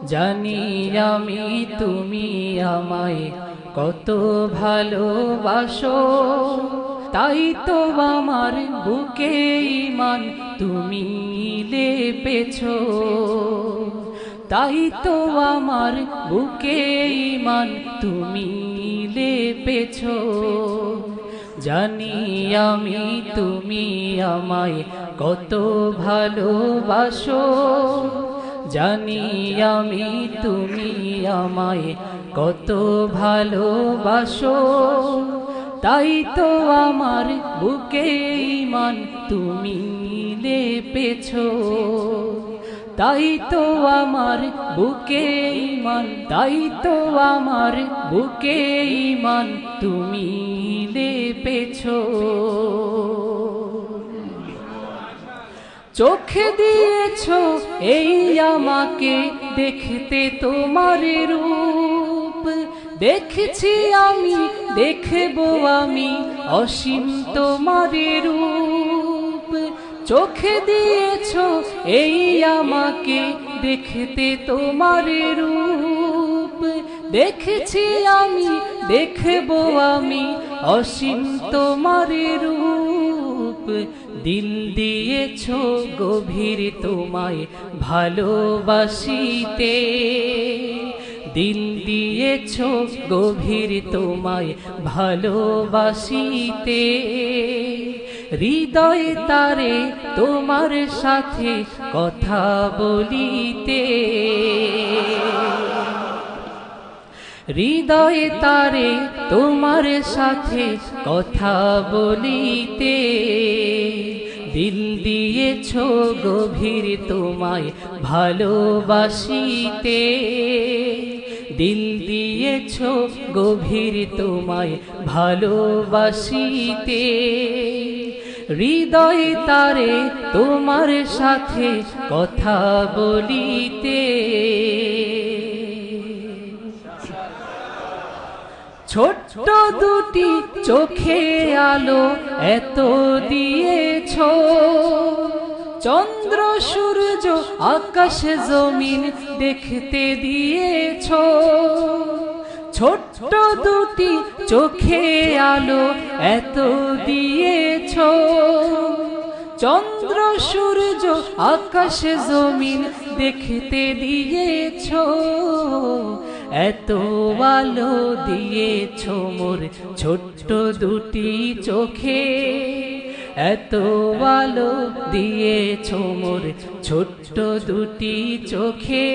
জানি আমি তুমি আমায় কত ভালোবাসো, তাই তো আমার বুকে ঈমান তুমি লেপেছো। তাই তো আমার বুকে ঈমান তুমি লেপেছো। জানি আমি তুমি আমায় কত ভালোবাসো, জানি আমি তুমি আমায় কত ভালোবাসো। তাই তো আমার বুকে ঈমান তুমি লেপেছো। তাই তো আমার বুকে ঈমান, তাই তো আমার বুকে ঈমান তুমি লেপেছো। চোখে দিয়েছো এই আমাকে দেখতে তোমার রূপ, দেখছি আমি দেখবো আমি অসীম তোমার রূপ। চোখে দিয়েছো এই আমাকে দেখতে তোমার রূপ, দেখছি আমি দেখবো আমি অসীম তোমার রূপ। দিল দিয়েছো গভীর তোমায় ভালোবাসিতে, দিল দিয়েছো গভীর তোমায় ভালোবাসিতে। হৃদয় তারে তোমার সাথে কথা বলিতে, হৃদয় তারে তোমার সাথে কথা বলিতে। দিল দিয়েছো গভীর তোমায় ভালোবাসিতে, দিল দিয়েছো গভীর তোমায় ভালোবাসিতে। হৃদয় তারে তোমার সাথে কথা বলিতে। ছোট্ট দুটি চোখে আলো এত দিয়েছো, চন্দ্র সূর্য আকাশ জমিন দেখতে দিয়েছো। ছোট্ট দুটি চোখে আলো এত দিয়েছো, চন্দ্র সূর্য আকাশ জমিন দেখতে দিয়েছো। এত আলো দিয়েছো মোর ছোট্ট দুটি চোখে, এত আলো দিয়েছো মোর ছোট্ট দুটি চোখে।